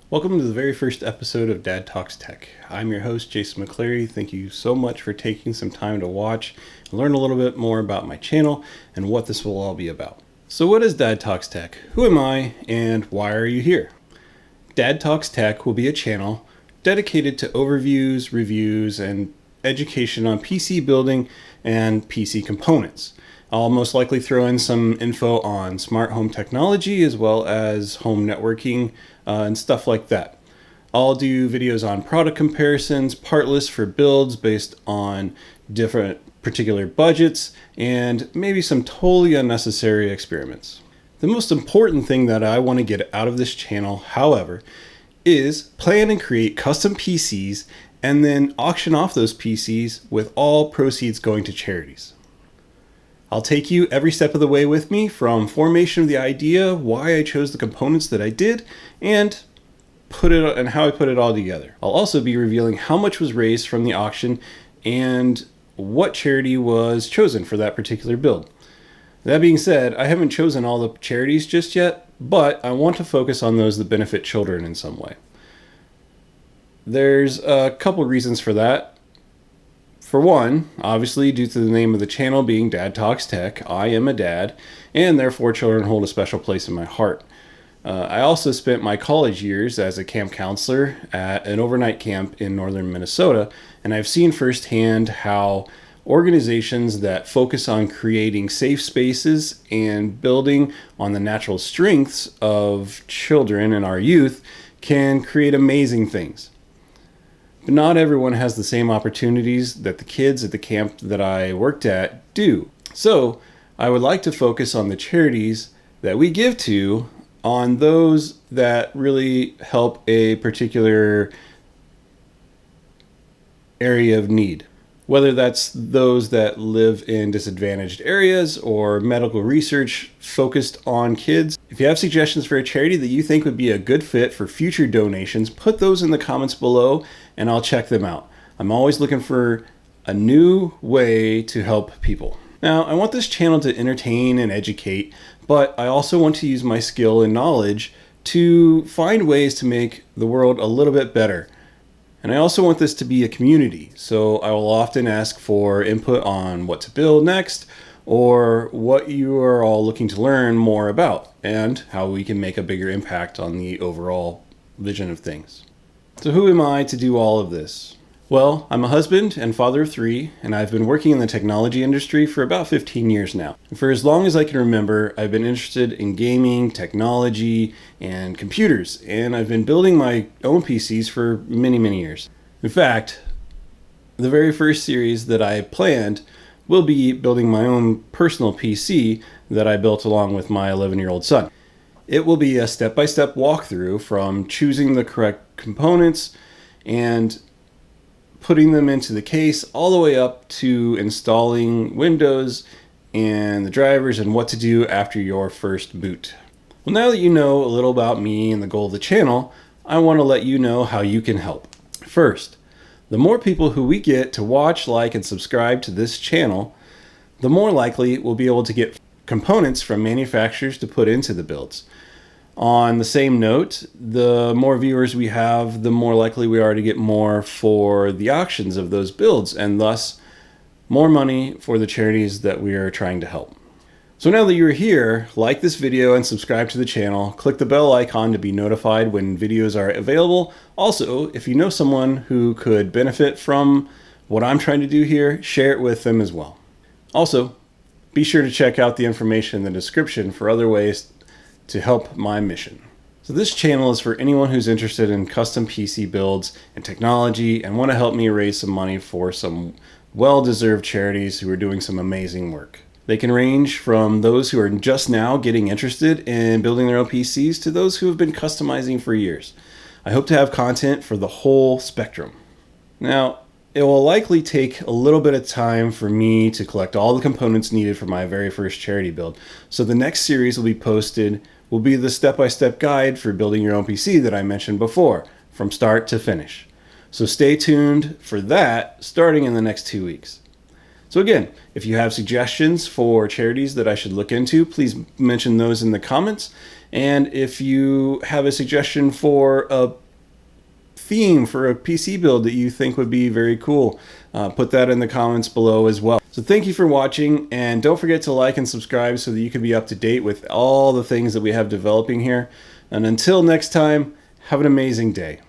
Welcome to the very first episode of Dad Talks Tech. I'm your host, Jason McCleary. Thank you so much for taking some time to watch and learn a little bit more about my channel and what this will all be about. So what is Dad Talks Tech? Who am I and why are you here? Dad Talks Tech will be a channel dedicated to overviews, reviews, and education on PC building and PC components. I'll most likely throw in some info on smart home technology as well as home networking and stuff like that. I'll do videos on product comparisons, part lists for builds based on different particular budgets, and maybe some totally unnecessary experiments. The most important thing that I want to get out of this channel, however, is plan and create custom PCs and then auction off those PCs with all proceeds going to charities. I'll take you every step of the way with me, from formation of the idea, why I chose the components that I did, and how I put it all together. I'll also be revealing how much was raised from the auction and what charity was chosen for that particular build. That being said, I haven't chosen all the charities just yet, but I want to focus on those that benefit children in some way. There's a couple reasons for that. For one, obviously, due to the name of the channel being Dad Talks Tech, I am a dad, and therefore children hold a special place in my heart. I also spent my college years as a camp counselor at an overnight camp in northern Minnesota, and I've seen firsthand how organizations that focus on creating safe spaces and building on the natural strengths of children and our youth can create amazing things. But not everyone has the same opportunities that the kids at the camp that I worked at do. So I would like to focus on the charities that we give to, on those that really help a particular area of need. Whether that's those that live in disadvantaged areas or medical research focused on kids. If you have suggestions for a charity that you think would be a good fit for future donations, put those in the comments below and I'll check them out. I'm always looking for a new way to help people. Now, I want this channel to entertain and educate, but I also want to use my skill and knowledge to find ways to make the world a little bit better. And I also want this to be a community, so I will often ask for input on what to build next, or what you are all looking to learn more about, and how we can make a bigger impact on the overall vision of things. So who am I to do all of this? Well, I'm a husband and father of 3, and I've been working in the technology industry for about 15 years now. And for as long as I can remember, I've been interested in gaming, technology, and computers, and I've been building my own PCs for many, many years. In fact, the very first series that I planned will be building my own personal PC that I built along with my 11-year-old son. It will be a step-by-step walkthrough from choosing the correct components and putting them into the case all the way up to installing Windows and the drivers and what to do after your first boot. Well, now that you know a little about me and the goal of the channel, I want to let you know how you can help. First, the more people who we get to watch, like, and subscribe to this channel, the more likely we'll be able to get components from manufacturers to put into the builds. On the same note, the more viewers we have, the more likely we are to get more for the auctions of those builds, and thus more money for the charities that we are trying to help. So now that you're here, like this video and subscribe to the channel. Click the bell icon to be notified when videos are available. Also, if you know someone who could benefit from what I'm trying to do here, share it with them as well. Also, be sure to check out the information in the description for other ways to help my mission. So this channel is for anyone who's interested in custom PC builds and technology and want to help me raise some money for some well-deserved charities who are doing some amazing work. They can range from those who are just now getting interested in building their own PCs to those who have been customizing for years. I hope to have content for the whole spectrum. Now, it will likely take a little bit of time for me to collect all the components needed for my very first charity build. So the next series will be the step-by-step guide for building your own PC that I mentioned before, from start to finish. So stay tuned for that starting in the next 2 weeks. So again, if you have suggestions for charities that I should look into, please mention those in the comments. And if you have a suggestion for a theme for a PC build that you think would be very cool, put that in the comments below as well. So thank you for watching, and don't forget to like and subscribe so that you can be up to date with all the things that we have developing here. And until next time, have an amazing day.